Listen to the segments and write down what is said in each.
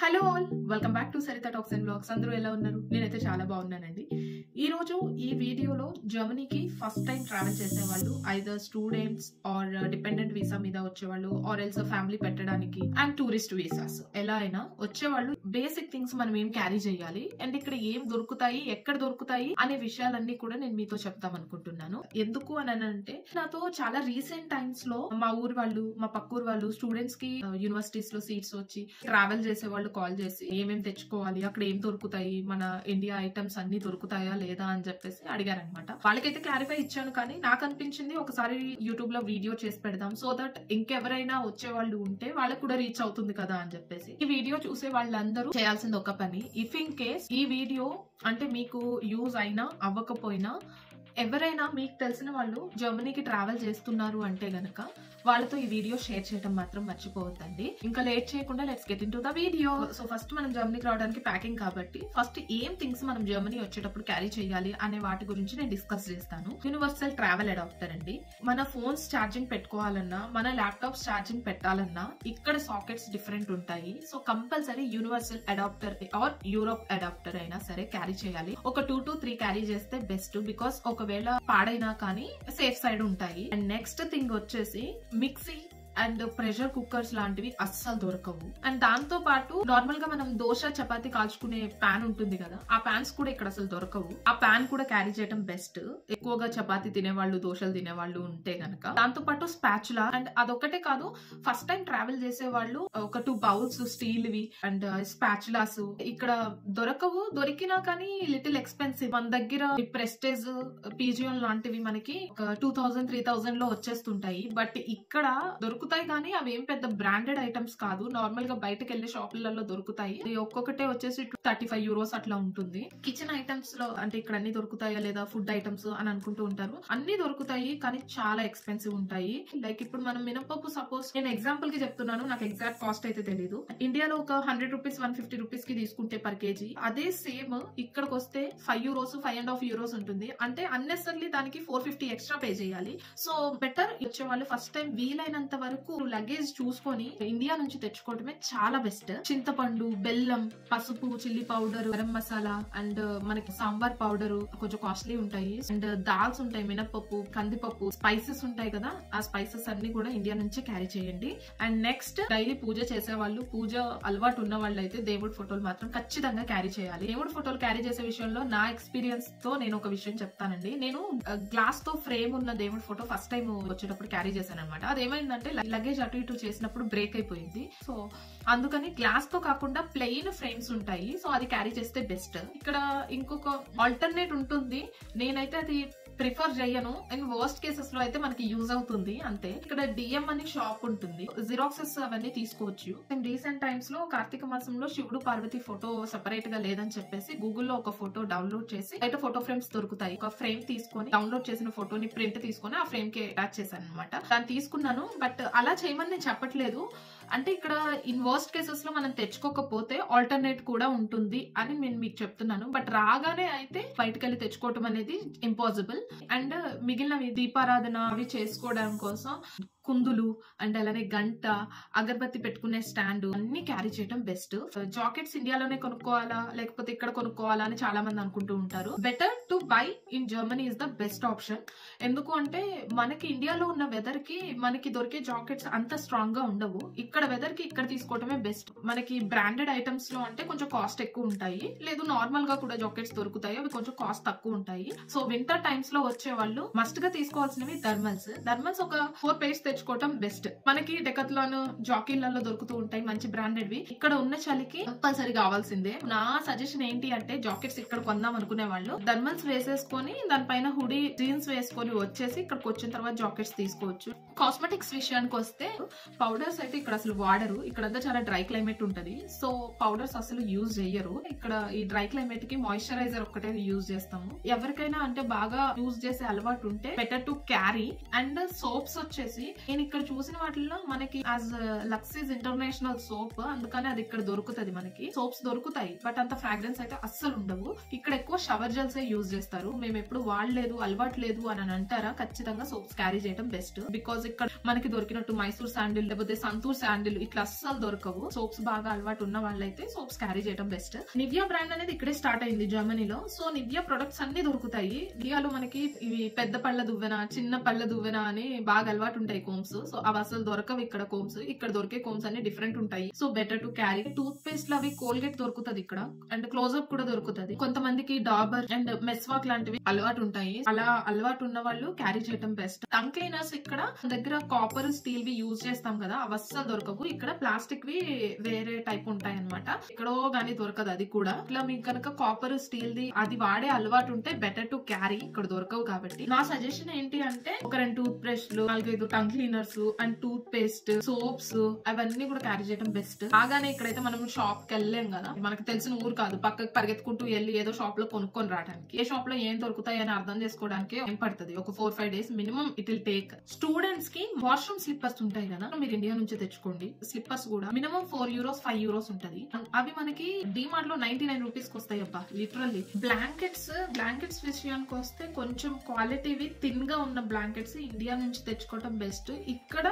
Hello all, welcome back to Saritha talks and blogs. అందరూ ఎలా ఉన్నారు? నేనైతే చాలా బాగున్నానండి. ఈ రోజు ఈ వీడియోలో జర్మనీకి ఫస్ట్ టైం ట్రావెల్ చేసేవాళ్ళు, either students or dependent visa మీద వచ్చేవాళ్ళు ఆర్ ఎల్స్ ఫ్యామిలీ పెట్టడానికి అండ్ టూరిస్ట్ వీసాస్ ఎలా అయినా వచ్చేవాళ్ళు బేసిక్ థింగ్స్ మనం ఏం క్యారీ చేయాలి అండ్ ఇక్కడ ఏం దొరుకుతాయి, ఎక్కడ దొరుకుతాయి అనే విషయాలన్నీ కూడా నేను మీతో చెప్తాం అనుకుంటున్నాను. ఎందుకు అని అంటే నాతో చాలా రీసెంట్ టైమ్స్ లో మా ఊరు వాళ్ళు, మా పక్కూరు వాళ్ళు స్టూడెంట్స్ కి యూనివర్సిటీస్ లో సీట్స్ వచ్చి ట్రావెల్ చేసే వాళ్ళు కాల్ చేసి ఏమేమి తెచ్చుకోవాలి, అక్కడ ఏం దొరుకుతాయి, మన ఇండియా ఐటమ్స్ అన్ని దొరుకుతాయా లేదా అని చెప్పేసి అడిగారనమాట. వాళ్ళకైతే క్లారిఫై ఇచ్చాను, కానీ నాకు అనిపించింది ఒకసారి యూట్యూబ్ లో వీడియో చేసి పెడదాం, సో దట్ ఇంకెవరైనా వచ్చే వాళ్ళు ఉంటే వాళ్ళకు కూడా రీచ్ అవుతుంది కదా అని చెప్పేసి. ఈ వీడియో చూసే వాళ్ళందరూ చేయాల్సింది ఒక పని. ఇఫ్ ఇన్ కేస్ ఈ వీడియో అంటే మీకు యూజ్ అయినా అవ్వకపోయినా ఎవరైనా మీకు తెలిసిన వాళ్ళు జర్మనీకి ట్రావెల్ చేస్తున్నారు అంటే గనక వాళ్ళతో ఈ వీడియో షేర్ చేయడం మాత్రం మర్చిపోవద్దండి. ఇంకా లేట్ చేయకుండా let's get into the video. So first మనం జర్మనీకి రావడానికి ప్యాకింగ్ కాబట్టి ఫస్ట్ ఏం థింగ్స్ మనం జర్మనీ వచ్చేటప్పుడు క్యారీ చేయాలి అనే వాటి గురించి నేను డిస్కస్ చేస్తాను. యూనివర్సల్ ట్రావెల్ అడాప్టర్ అండి. మన ఫోన్స్ ఛార్జింగ్ పెట్టుకోవాలన్నా, మన ల్యాప్టాప్స్ ఛార్జింగ్ పెట్టాలన్నా ఇక్కడ సాకెట్స్ డిఫరెంట్ ఉంటాయి. So compulsory universal adapter or Europe adapter అయినా సరే క్యారీ చేయాలి. ఒక 2 to 3 క్యారీ చేస్తే బెస్ట్, బికాస్ ఒకవేళ పాడైనా కానీ సేఫ్ సైడ్ ఉంటాయి. అండ్ నెక్స్ట్ థింగ్ వచ్చేసి మిక్సీ అండ్ ప్రెషర్ కుక్కర్స్ లాంటివి అస్సలు దొరకవు. అండ్ దాంతో పాటు నార్మల్ గా మనం దోశ చపాతీ కాల్చుకునే ప్యాన్ ఉంటుంది కదా, ఆ ప్యాన్స్ కూడా ఇక్కడ అసలు దొరకవు. ఆ ప్యాన్ కూడా క్యారీ చేయడం బెస్ట్, ఎక్కువగా చపాతీ తినేవాళ్ళు, దోశలు తినేవాళ్ళు ఉంటే గనక. దాంతో పాటు స్పాచులా. అండ్ అదొక్కటే కాదు, ఫస్ట్ టైం ట్రావెల్ చేసే వాళ్ళు ఒక 2 బౌల్స్ స్టీల్ వి అండ్ స్పాచులాస్ ఇక్కడ దొరకవు. దొరికినా కానీ లిటిల్ ఎక్స్పెన్సివ్. మన దగ్గర ప్రెస్టేజ్, పీజియోన్ లాంటివి మనకి ఒక 2000-3000 లో వచ్చేస్తుంటాయి. బట్ ఇక్కడ దొరుకుతాయి, కానీ అవి ఏం పెద్ద బ్రాండెడ్ ఐటమ్స్ కాదు. నార్మల్ గా బయటకు వెళ్లే షాపులలో దొరుకుతాయి. ఒక్కొక్కటే వచ్చేసి 35 euros అట్లా ఉంటుంది. కిచెన్ ఐటమ్స్ లో అంటే ఇక్కడ అన్ని దొరుకుతాయా లేదా, ఫుడ్ ఐటమ్స్ అని అనుకుంటూ ఉంటారు. అన్ని దొరుకుతాయి కానీ చాలా ఎక్స్పెన్సివ్ ఉంటాయి. లైక్ ఇప్పుడు మనం మినపప్పు, సపోజ్ నేను ఎగ్జాంపుల్ కి చెప్తున్నాను, నాకు ఎగ్జాక్ట్ కాస్ట్ అయితే తెలీదు. ఇండియాలో ఒక 100 రూపీస్ 150 రూపీస్ కి తీసుకుంటే పర్ కేజీ, అదే సేమ్ ఇక్కడికి వస్తే 5 euros 5.5 euros ఉంటుంది. అంటే అన్నెసర్లీ దానికి 450 ఎక్స్ట్రా పే చేయాలి. సో బెటర్ వచ్చే వాళ్ళు ఫస్ట్ టైం వీలైనంత వరకు లగేజ్ చూసుకొని ఇండియా నుంచి తెచ్చుకోవడమే చాలా బెస్ట్. చింతపండు, బెల్లం, పసుపు, chilli powder, garam masala and మనకి సాంబార్ పౌడర్ కొంచెం కాస్ట్లీ ఉంటాయి. అండ్ దాల్స్ ఉంటాయి, మినపప్పు, కందిపప్పు, స్పైసెస్ ఉంటాయి కదా, ఆ స్పైసెస్ అన్ని కూడా ఇండియా నుంచి క్యారీ చేయండి. అండ్ నెక్స్ట్ డైలీ పూజ చేసే వాళ్ళు, పూజ అలవాటు ఉన్న వాళ్ళు అయితే దేవుడి ఫోటోలు మాత్రం ఖచ్చితంగా క్యారీ చేయాలి. దేవుడి ఫోటోలు క్యారీ చేసే విషయంలో నా ఎక్స్పీరియన్స్ తో నేను ఒక విషయం చెప్తానండి. నేను గ్లాస్ తో ఫ్రేమ్ ఉన్న దేవుడి ఫోటో ఫస్ట్ టైం వచ్చేటప్పుడు క్యారీ చేశాను అనమాట. అదేమైందంటే లగేజ్ అటు ఇటు చేసినప్పుడు బ్రేక్ అయిపోయింది. సో అందుకని గ్లాస్ తో కాకుండా ప్లెయిన్ ఫ్రేమ్స్ ఉంటాయి, సో అది క్యారీ చేస్తే బెస్ట్. ఇక్కడ ఇంకొక ఆల్టర్నేట్ ఉంటుంది, నేనైతే అది ప్రిఫర్ చేయను. అండ్ వర్స్ట్ కేసెస్ లో అయితే మనకి యూజ్ అవుతుంది అంతే. ఇక్కడ డిఎం అని షాప్ ఉంటుంది, జిరాక్సెస్ అవన్నీ తీసుకోవచ్చు. అండ్ రీసెంట్ టైమ్స్ లో కార్తీక మాసంలో శివుడు పార్వతి ఫోటో సెపరేట్ గా లేదని చెప్పేసి గూగుల్లో ఒక ఫోటో డౌన్లోడ్ చేసి బయట ఫోటో ఫ్రేమ్స్ దొరుకుతాయి. ఒక ఫ్రేమ్ తీసుకొని డౌన్లోడ్ చేసిన ఫోటోని ప్రింట్ తీసుకొని ఆ ఫ్రేమ్ కి అటాచ్ చేశాను అనమాట. దాన్ని తీసుకున్నాను, బట్ అలా చేయమని నేను చెప్పట్లేదు. అంటే ఇక్కడ ఇన్ వర్స్ట్ కేసెస్ లో మనం తెచ్చుకోకపోతే ఆల్టర్నేట్ కూడా ఉంటుంది అని నేను మీకు చెప్తున్నాను. బట్ రాగానే అయితే బయటకు వెళ్ళి తెచ్చుకోవటం అనేది ఇంపాసిబుల్. అండ్ మిగిలినవి దీపారాధన అవి చేసుకోవడం కోసం కుందులు అండ్ అలానే గంట, అగరబత్తి పెట్టుకునే స్టాండ్ అన్ని క్యారీ చేయడం బెస్ట్. జాకెట్స్ ఇండియాలోనే కొనుక్కోవాలా లేకపోతే ఇక్కడ కొనుక్కోవాలా అని చాలా మంది అనుకుంటూ ఉంటారు. Better to buy in Germany is the best option. ఎందుకు అంటే మనకి ఇండియాలో ఉన్న వెదర్ కి మనకి దొరికే జాకెట్స్ అంత స్ట్రాంగ్ గా ఉండవు. ఇక్కడ వెదర్ కి ఇక్కడ తీసుకోవటమే బెస్ట్. మనకి బ్రాండెడ్ ఐటమ్స్ లో అంటే కొంచెం కాస్ట్ ఎక్కువ ఉంటాయి, లేదు నార్మల్ గా కూడా జాకెట్స్ దొరుకుతాయి, అవి కొంచెం కాస్ట్ తక్కువ ఉంటాయి. సో వింటర్ టైమ్స్ లో వచ్చే వాళ్ళు మస్ట్ గా తీసుకోవాల్సినవి థర్మల్స్ ఒక 4 pairs తెచ్చుకోవటం బెస్ట్. మనకి డెకత్లాన్, జాకీలలో దొరుకుతూ ఉంటాయి మంచి బ్రాండెడ్ వి. ఇక్కడ ఉన్న చలికి కంపల్సరీ కావాల్సిందే. నా సజెషన్ ఏంటి అంటే జాకెట్స్ ఇక్కడ కొందాం అనుకునే వాళ్ళు థర్మల్స్ వేసేసుకొని దానిపైన హుడీ, జీన్స్ వేసుకొని వచ్చేసి ఇక్కడికి వచ్చిన తర్వాత జాకెట్స్ తీసుకోవచ్చు. కాస్మెటిక్స్ విషయానికి వస్తే పౌడర్స్ అయితే ఇక్కడ అసలు వాడరు. ఇక్కడంతా చాలా డ్రై క్లైమేట్ ఉంటది, సో పౌడర్స్ అసలు యూజ్ చెయ్యరు. ఇక్కడ ఈ డ్రై క్లైమేట్ కి మాయిశ్చరైజర్ ఒక్కటే యూజ్ చేస్తాము. ఎవరికైనా అంటే బాగా యూజ్ చేసే అలవాటు ఉంటే better to carry. And soaps వచ్చేసి నేను ఇక్కడ చూసిన వాటిల్లో మనకి యాజ్ లక్సీస్ ఇంటర్నేషనల్ సోప్, అందుకని అది ఇక్కడ దొరుకుతుంది. మనకి సోప్స్ దొరుకుతాయి బట్ అంత ఫ్రాగ్రెన్స్ అయితే అస్సలు ఉండవు. ఇక్కడ ఎక్కువ షవర్ జెల్స్ యూజ్ చేస్తారు. మేము ఎప్పుడు వాడలేదు, అలవాటు లేదు అని అంటారా, ఖచ్చితంగా సోప్స్ క్యారీ చేయడం బెస్ట్. బికాస్ ఇక్కడ మనకి దొరికినట్టు మైసూర్ శాండిల్ లేకపోతే సంతూర్ శాండిల్ శాండిల్ ఇట్లా అస్సలు దొరకవు. సోప్స్ బాగా అలవాటు ఉన్న వాళ్ళైతే సోప్స్ క్యారీ చేయడం బెస్ట్. నివియా బ్రాండ్ అనేది ఇక్కడే స్టార్ట్ అయింది జర్మనీలో. సో నివియా ప్రొడక్ట్స్ అన్ని దొరుకుతాయి. ఇండియాలో మనకి ఇవి పెద్ద పళ్ళ దువ్వెన, చిన్న పళ్ళ దువ్వెన అని బాగా అలవాటు ఉంటాయి కోమ్స్. సో అవి అసలు దొరకవు ఇక్కడ కోమ్స్. ఇక్కడ దొరికే కోమ్స్ అన్ని డిఫరెంట్ ఉంటాయి. So better to carry. Toothpaste లో అవి కోల్గేట్ దొరుకుతుంది ఇక్కడ, అండ్ క్లోజ్అప్ కూడా దొరుకుతుంది. కొంతమందికి డాబర్ అండ్ మెస్వాక్ లాంటివి అలవాటు ఉంటాయి. అలా అలవాటు ఉన్న వాళ్ళు క్యారీ చేయడం బెస్ట్. టంగ్ క్లీనర్స్ ఇక్కడ దగ్గర కాపర్, స్టీల్ వి యూజ్ చేస్తాం కదా, అవి అస్సలు దొరకవు. ఇక్కడ ప్లాస్టిక్ వి వేరే టైప్ ఉంటాయి అనమాట. ఇక్కడో గానీ దొరకదు అది కూడా. ఇట్లా మీకు కనుక కాపర్, స్టీల్ ది అది వాడే అలవాటు ఉంటే బెటర్ టు క్యారీ. ఇక్కడ దొరకవు కాబట్టి నా సజెషన్ ఏంటి అంటే ఒక 2 టూత్ బ్రష్లు, 4-5 tongue cleaners and toothpaste, soaps అవన్నీ కూడా క్యారీ చేయడం బెస్ట్. బాగానే ఇక్కడైతే మనం షాప్ కి వెళ్ళలేం కదా, మనకు తెలిసిన ఊరు కాదు, పక్కకి పరిగెత్తుకుంటూ వెళ్ళి ఏదో షాప్ లో కొనుక్కొని రావడానికి. ఏ షాప్ లో ఏం దొరుకుతాయి అని అర్థం చేసుకోవడానికి ఏం పడుతుంది, ఒక 4-5 days minimum it will take. Students కి వాష్రూమ్ స్లిప్పర్స్ ఉంటాయి కదా, మీరు ఇండియా నుంచి తెచ్చుకోండి. స్లిప్పర్స్ కూడా మినిమం €4, €5 ఉంటది. అవి మనకి డిమార్ట్ లో 99 రూపీస్ కి వస్తాయి అబ్బా, లిటరల్లీ. బ్లాంకెట్స్ విషయానికి వస్తే కొంచెం క్వాలిటీవి థిన్ గా ఉన్న బ్లాంకెట్స్ ఇండియా నుంచి తెచ్చుకోవడం బెస్ట్. ఇక్కడ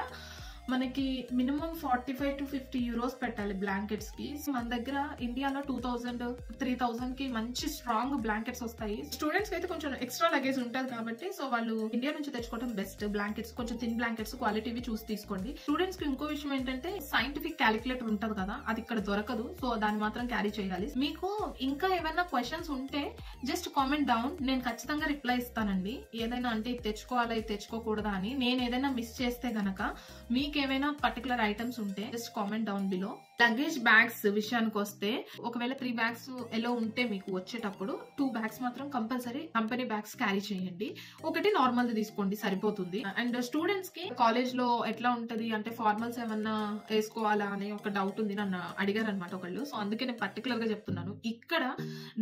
మనకి మినిమం €45 to €50 పెట్టాలి బ్లాంకెట్స్ కి. మన దగ్గర ఇండియాలో 2000, 3000 కి మంచి స్ట్రాంగ్ బ్లాంకెట్స్ వస్తాయి. స్టూడెంట్స్ కి అయితే కొంచెం ఎక్స్ట్రా లగేజ్ ఉంటుంది కాబట్టి సో వాళ్ళు ఇండియా నుంచి తెచ్చుకోవడం బెస్ట్. బ్లాంకెట్స్ కొంచెం థిన్ బ్లాంకెట్స్ క్వాలిటీవి చూసి తీసుకోండి. స్టూడెంట్స్ కి ఇంకో విషయం ఏంటంటే సైంటిఫిక్ క్యాలిక్యులేటర్ ఉంటది కదా, అది ఇక్కడ దొరకదు. సో దాన్ని మాత్రం క్యారీ చేయాలి. మీకు ఇంకా ఏమైనా క్వశ్చన్స్ ఉంటే జస్ట్ కామెంట్ డౌన్, నేను ఖచ్చితంగా రిప్లై ఇస్తానండి. ఏదైనా అంటే ఇది తెచ్చుకోవాలా, ఇది తెచ్చుకోకూడదా అని. నేను ఏదైనా మిస్ చేస్తే గనక మీకు ఏమైనా పర్టికులర్ ఐటమ్స్ ఉంటే just comment down below. Luggage bags విషయానికి వస్తే ఒకవేళ 3 బ్యాగ్స్ ఎలా ఉంటే మీకు వచ్చేటప్పుడు 2 బ్యాగ్స్ మాత్రం కంపల్సరీ కంపెనీ బ్యాగ్స్ క్యారీ చేయండి. ఒకటి నార్మల్ తీసుకోండి సరిపోతుంది. అండ్ స్టూడెంట్స్ కి కాలేజ్ లో ఎట్లా ఉంటది అంటే ఫార్మల్స్ ఏమన్నా వేసుకోవాలా అనే ఒక డౌట్ ఉంది, నన్ను అడిగారు అనమాట ఒకళ్ళు. సో అందుకే నేను పర్టికులర్ గా చెప్తున్నాను. ఇక్కడ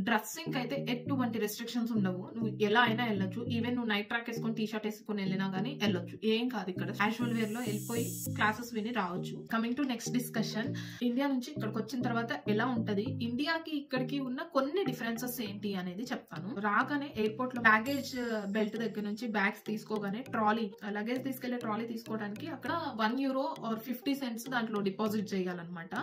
డ్రెస్సింగ్ అయితే ఎటువంటి రెస్ట్రిక్షన్స్ ఉండవు, నువ్వు ఎలా అయినా వెళ్ళొచ్చు. ఈవెన్ నువ్వు నైట్ ట్రాక్ వేసుకొని టీ-షర్ట్ వేసుకొని వెళ్ళినా గానీ వెళ్ళొచ్చు, ఏం కాదు. ఇక్కడ క్యాజువల్ వేర్ లో వెళ్ళిపోయి క్లాసెస్ విని రావచ్చు. Coming to next discussion, India నుంచి ఇక్కడికి వచ్చిన తర్వాత ఎలా ఉంటది, ఇండియాకి ఇక్కడికి ఉన్న కొన్ని డిఫరెన్సెస్ ఏంటి అనేది చెప్తాను. రాగానే ఎయిర్పోర్ట్ లో బ్యాగేజ్ బెల్ట్ దగ్గర నుంచి బ్యాగ్స్ తీసుకోగానే ట్రాలీ, లగేజ్ తీసుకెళ్లే ట్రాలీ తీసుకోవడానికి అక్కడ €1 or 50 cents దాంట్లో డిపాజిట్ చేయాలన్నమాట.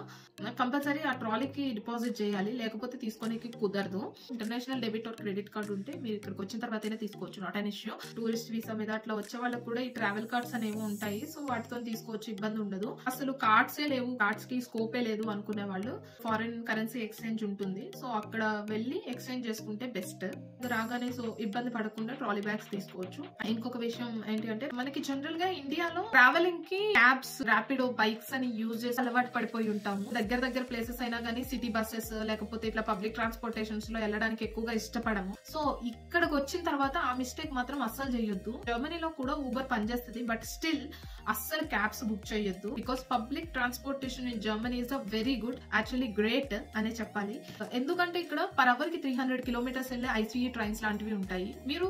కంపల్సరీ ఆ ట్రాలీకి డిపాజిట్ చేయాలి, లేకపోతే తీసుకోనికి కుదరదు. International debit or credit card ఉంటే మీరు ఇక్కడికి వచ్చిన తర్వాత తీసుకోవచ్చు, not an issue. Tourist visa మీద అట్లా వచ్చే వాళ్ళకి కూడా ఈ ట్రావెల్ కార్డ్స్ అనేవి ఉంటాయి. సో వాటితో తీసుకోవచ్చు, ఇబ్బంది ఉండదు. అసలు కార్డ్సే లేవు, కార్డ్స్ కి స్కోపే లేదు అనుకునే వాళ్ళు ఫారిన్ కరెన్సీ ఎక్స్చేంజ్ ఉంటుంది. సో అక్కడ వెళ్ళి ఎక్స్చేంజ్ చేసుకుంటే బెస్ట్. రాగానే సో ఇబ్బంది పడకుండా ట్రాలీ బ్యాగ్స్ తీసుకోవచ్చు. ఇంకొక విషయం ఏంటి అంటే మనకి జనరల్ గా ఇండియాలో ట్రావెలింగ్ కి క్యాబ్స్, ర్యాపిడో, బైక్స్ అని యూజ్ చేసి అలవాటు పడిపోయి ఉంటాము. దగ్గర ప్లేసెస్ అయినా కానీ సిటీ బస్సెస్ లేకపోతే ఇట్లా పబ్లిక్ ట్రాన్స్పోర్టేషన్స్ లో వెళ్ళడానికి ఎక్కువగా ఇష్టపడము. సో ఇక్కడికి వచ్చిన తర్వాత ఆ మిస్టేక్ మాత్రం అస్సలు చేయొద్దు. జర్మనీలో కూడా ఊబర్ పనిచేస్తుంది, బట్ స్టిల్ అస్సలు క్యాబ్స్ బుక్ చేయొద్దు. Because public transportation in Germany is a very good, actually great అనే చెప్పాలి. ఎందుకంటే ఇక్కడ పర్ అవర్ కి 300 kilometers వెళ్ళే ఐసీఈ ట్రైన్స్ లాంటివి ఉంటాయి. మీరు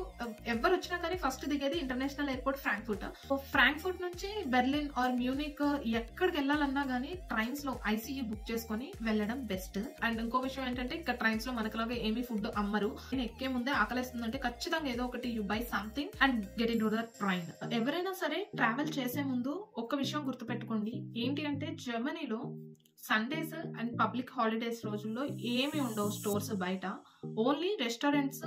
ఎవరు వచ్చినా కానీ ఫస్ట్ దిగేది ఇంటర్నేషనల్ ఎయిర్పోర్ట్ ఫ్రాంక్ఫర్ట్. ఫ్రాంక్ఫర్ట్ నుంచి బెర్లిన్ ఆర్ మ్యూనిక్ ఎక్కడికి వెళ్ళాలన్నా గానీ ట్రైన్స్ లో ఐసీఈ బుక్ చేసుకుని వెళ్ళడం బెస్ట్. అండ్ ఇంకో విషయం ఏంటంటే ఇక్కడ ట్రైన్స్ లో మనకులాగా ఏమీ ఫుడ్ అమ్మరు. నేను ఎక్కే ముందే ఆకలిస్తుందంటే ఖచ్చితంగా ఏదో ఒకటి you by something and get in to the train. ఎవరైనా సరే ట్రావెల్ చేసే ముందు ఒక్క విషయం గుర్తుపెట్టుకోండి, ఏంటి అంటే జర్మనీలో సండేస్ అండ్ పబ్లిక్ హాలిడేస్ రోజుల్లో ఏమి ఉండవు స్టోర్స్ బయట. ఓన్లీ రెస్టారెంట్స్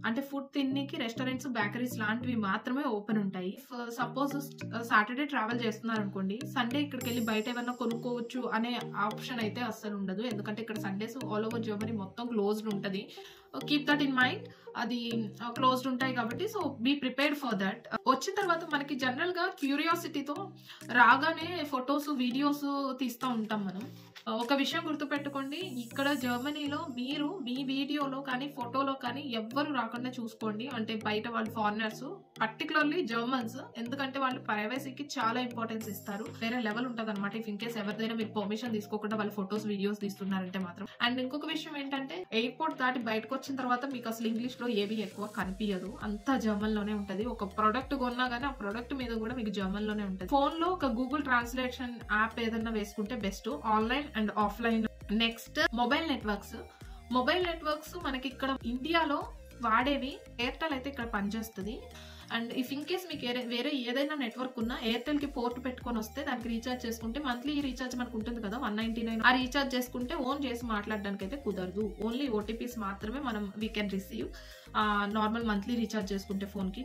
అంటే ఫుడ్ తిన్నికి రెస్టారెంట్స్, బేకరీస్ లాంటివి మాత్రమే ఓపెన్ ఉంటాయి. సపోజ్ సాటర్డే ట్రావెల్ చేస్తున్నారు అనుకోండి, సండే ఇక్కడికి వెళ్ళి బయట ఏమన్నా కొనుక్కోవచ్చు అనే ఆప్షన్ అయితే అస్సలు ఉండదు. ఎందుకంటే ఇక్కడ సండేస్ ఆల్ ఓవర్ జర్మనీ మొత్తం క్లోజ్డ్ ఉంటది. కీప్ దట్ ఇన్ మైండ్, అది క్లోజ్డ్ ఉంటాయి కాబట్టి so be prepared for that. వచ్చిన తర్వాత మనకి జనరల్ గా క్యూరియాసిటీతో రాగానే ఫొటోస్, వీడియోస్ తీస్తూ ఉంటాం మనం. ఒక విషయం గుర్తుపెట్టుకోండి, ఇక్కడ జర్మనీలో మీరు మీ వీడియోలో కానీ ఫోటోలో కానీ ఎవ్వరు రాకుండా చూసుకోండి. అంటే బయట వాళ్ళు ఫారినర్స్, పర్టికులర్లీ జర్మన్స్, ఎందుకంటే వాళ్ళు ప్రైవసీకి చాలా ఇంపార్టెన్స్ ఇస్తారు. వేరే లెవెల్ ఉంటుంది అనమాట. ఇఫ్ ఇన్ కేస్ ఎవరిదైనా మీరు పర్మిషన్ తీసుకోకుండా వాళ్ళు ఫొటోస్, వీడియోస్ తీస్తున్నారంటే మాత్రం. అండ్ ఇంకొక విషయం ఏంటంటే ఎయిర్పోర్ట్ దాటి బయటకు వచ్చిన తర్వాత మీకు అసలు ఇంగ్లీష్ లో ఏవి ఎక్కువ కనిపించదు, అంతా జర్మన్ లోనే ఉంటది. ఒక ప్రొడక్ట్ కొన్నా గానీ ఆ ప్రొడక్ట్ మీద కూడా మీకు జర్మన్ లోనే ఉంటది. ఫోన్ లో ఒక గూగుల్ ట్రాన్స్లేషన్ యాప్ ఏదన్నా వేసుకుంటే best, online and offline. Next mobile networks మనకి ఇక్కడ ఇండియాలో వాడేవి ఎయిర్టెల్ అయితే ఇక్కడ పనిచేస్తుంది. అండ్ ఇఫ్ ఇన్ కేస్ మీకు వేరే ఏదైనా నెట్వర్క్ ఉన్నా ఎయిర్టెల్ కి పోర్ట్ పెట్టుకొని వస్తే దానికి రీఛార్జ్ చేసుకుంటే మంత్లీ రీఛార్జ్ మనకు ఉంటుంది కదా 199, ఆ రీఛార్జ్ చేసుకుంటే ఓన్ చేసి మాట్లాడడానికి అయితే కుదరదు. ఓన్లీ ఓటీపీస్ మాత్రమే మనం we can receive normal monthly recharge చేసుకుంటే ఫోన్ కి.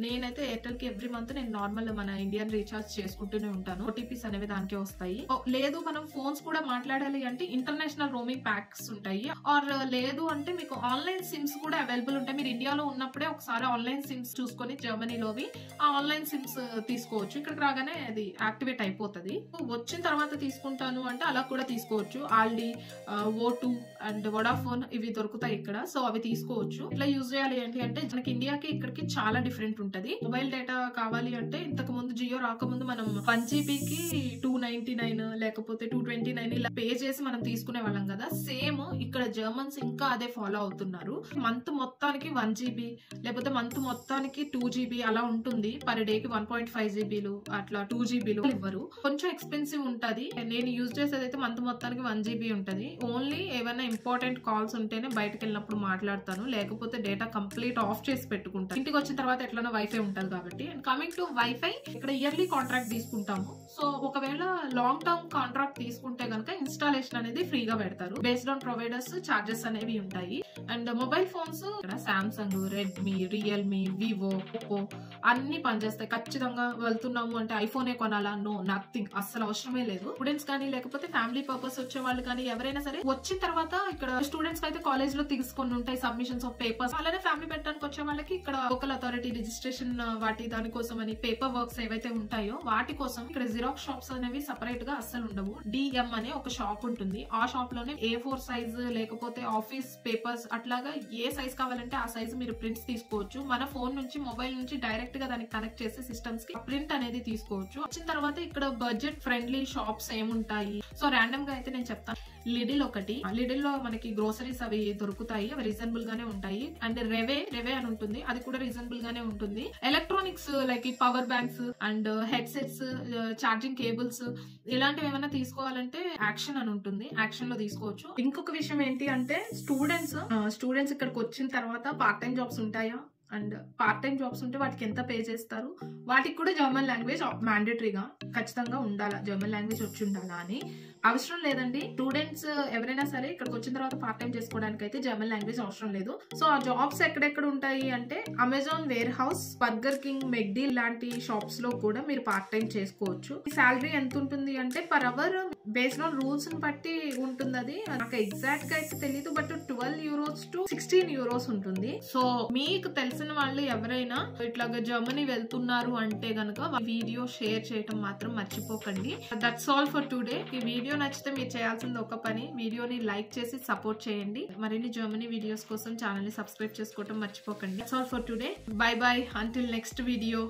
నేనైతే ఎయిర్టెల్ కి ఎవ్రీ మంత్ నేను నార్మల్ మన ఇండియన్ రీఛార్జ్ చేసుకుంటూనే ఉంటాను. ఓటీపీస్ అనేవి దానికే వస్తాయి. లేదు మనం ఫోన్స్ కూడా మాట్లాడాలి అంటే ఇంటర్నేషనల్ రోమింగ్ ప్యాక్స్ ఉంటాయి. ఆర్ లేదు అంటే మీకు ఆన్లైన్ సిమ్స్ కూడా అవైలబుల్ ఉంటాయి. మీరు ఇండియాలో ఉన్నప్పుడే ఒకసారి ఆన్లైన్ సిమ్స్ చూసుకొని జర్మనీలోవి ఆ ఆన్లైన్ సిమ్స్ తీసుకోవచ్చు. ఇక్కడికి రాగానే అది యాక్టివేట్ అయిపోతుంది. వచ్చిన తర్వాత తీసుకుంటాను అంటే అలా కూడా తీసుకోవచ్చు. ఆల్డీ, O2 అండ్ వోడాఫోన్ ఇవి దొరుకుతాయి ఇక్కడ. సో అవి తీసుకోవచ్చు. ఇట్లా యూజ్ చేయాలి ఏంటి అంటే మనకి ఇండియాకి ఇక్కడికి చాలా డిఫరెంట్ ఉంటది. మొబైల్ డేటా కావాలి అంటే ఇంతకు ముందు జియో రాకముందు మనం 1 జీబీకి 299 లేకపోతే 229 ఇలా పే చేసి మనం తీసుకునే వాళ్ళం కదా. సేమ్ ఇక్కడ జర్మన్స్ ఇంకా అదే ఫాలో అవుతున్నారు. మంత్ మొత్తానికి 1 జీబీ లేకపోతే మంత్ మొత్తానికి 2 జీబీ అలా ఉంటుంది. పర్ డేకి 1.5 జీబీలు అట్లా 2 జీబీలు ఇవ్వరు. కొంచెం ఎక్స్పెన్సివ్ ఉంటది. నేను యూజ్ చేసేదైతే మంత్ మొత్తానికి 1 జీబీ ఉంటది. ఓన్లీ ఏమైనా ఇంపార్టెంట్ కాల్స్ ఉంటేనే బయటకు వెళ్ళినప్పుడు మాట్లాడతాను, లేకపోతే డేటా కంప్లీట్ ఆఫ్ చేసి పెట్టుకుంటాను. ఇంటికి వచ్చిన తర్వాత ఎట్లనో వైఫై ఉంటది కాబట్టి. అండ్ కమింగ్ టు వైఫై, ఇక్కడ ఇయర్లీ కాంట్రాక్ట్ తీసుకుంటాము. సో ఒకవేళ లాంగ్ టర్మ్ కాంట్రాక్ట్ తీసుకుంటే కనుక ఇన్స్టాలేషన్ అనేది ఫ్రీగా పెడతారు. బేస్డ్ ఆన్ ప్రొవైడర్స్ చార్జెస్ అనేవి ఉంటాయి. అండ్ మొబైల్ ఫోన్స్ ఇక్కడ Samsung, Redmi, Realme, Vivo, Oppo అన్ని పనిచేస్తాయి. ఖచ్చితంగా వెళ్తున్నాము అంటే ఐఫోనే కొనాలా? నో, నథింగ్, అస్సలు అవసరమే లేదు. స్టూడెంట్స్ కానీ లేకపోతే ఫ్యామిలీ పర్పస్ వచ్చే వాళ్ళు కానీ ఎవరైనా సరే వచ్చిన తర్వాత ఇక్కడ స్టూడెంట్స్ అయితే కాలేజ్ లో తీసుకొని ఉంటాయి సబ్మిషన్స్ ఆఫ్ పేపర్స్. అలానే ఫ్యామిలీ పెట్టడానికి వచ్చే వాళ్ళకి ఇక్కడ లోకల్ అథారిటీ రిజిస్ట్రేషన్ దానికోసం అని పేపర్ వర్క్స్ ఏవైతే ఉంటాయో వాటి కోసం ఇక్కడ జిరాక్స్ షాప్స్ అనేవి సెపరేట్ గా అస్సలు ఉండవు. DM అనే ఒక షాప్ ఉంటుంది. ఆ షాప్ లోనే A4 సైజ్ లేకపోతే ఆఫీస్ పేపర్స్ అట్లాగా ఏ సైజ్ కావాలంటే ఆ సైజ్ మీరు ప్రింట్స్ తీసుకోవచ్చు. మన ఫోన్ నుంచి మొబైల్ నుంచి డైరెక్ట్ గా దానికి కనెక్ట్ చేసే సిస్టమ్స్ కి ప్రింట్ అనేది తీసుకోవచ్చు. వచ్చిన తర్వాత ఇక్కడ బడ్జెట్ ఫ్రెండ్లీ షాప్స్ ఏముంటాయి? సో ర్యాండమ్ గా అయితే నేను చెప్తాను. లిడిల్ ఒకటి, లిడిల్ లో మనకి గ్రోసరీస్ అవి దొరుకుతాయి. అవి రీజనబుల్ గానే ఉంటాయి. అండ్ రెవే అని ఉంటుంది, అది కూడా రీజనబుల్ గానే ఉంటుంది. Electronics like power banks and headsets, charging cables ఇలాంటివి ఏమైనా తీసుకోవాలంటే యాక్షన్ అని ఉంటుంది, యాక్షన్ లో తీసుకోవచ్చు. ఇంకొక విషయం ఏంటి అంటే స్టూడెంట్స్ ఇక్కడికి వచ్చిన తర్వాత పార్ట్ టైం జాబ్స్ ఉంటాయా? అండ్ పార్ట్ టైం జాబ్స్ ఉంటే వాటికి ఎంత పే చేస్తారు? వాటికి కూడా జర్మన్ లాంగ్వేజ్ మ్యాండేటరీగా ఖచ్చితంగా ఉండాలా, జర్మన్ లాంగ్వేజ్ వచ్చి ఉండాలా అని అవసరం లేదండి. స్టూడెంట్స్ ఎవరైనా సరే ఇక్కడికి వచ్చిన తర్వాత పార్ట్ టైం చేసుకోవడానికి అయితే జర్మన్ లాంగ్వేజ్ అవసరం లేదు. సో ఆ జాబ్స్ ఎక్కడెక్కడ ఉంటాయి అంటే Amazon warehouse, Burger King, McD లాంటి షాప్స్ లో కూడా మీరు పార్ట్ టైం చేసుకోవచ్చు. శాలరీ ఎంత ఉంటుంది అంటే per hour based on rules బట్టి ఉంటుంది. అది నాకు ఎగ్జాక్ట్ గా అయితే తెలియదు, బట్ 12 euros to 16 euros ఉంటుంది. సో మీకు తెలిసిన వాళ్ళు ఎవరైనా ఇట్లాగా జర్మనీ వెళ్తున్నారు అంటే గనక వీడియో షేర్ చేయటం మాత్రం మర్చిపోకండి. That's all for today. ఈ వీడియో నచ్చితే మీరు చేయాల్సింది ఒక పని, వీడియోని లైక్ చేసి సపోర్ట్ చేయండి. మరిన్ని జర్మనీ వీడియోస్ కోసం ఛానల్ ని సబ్స్క్రైబ్ చేసుకోవటం మర్చిపోకండి. That's all for today. By by, until next video.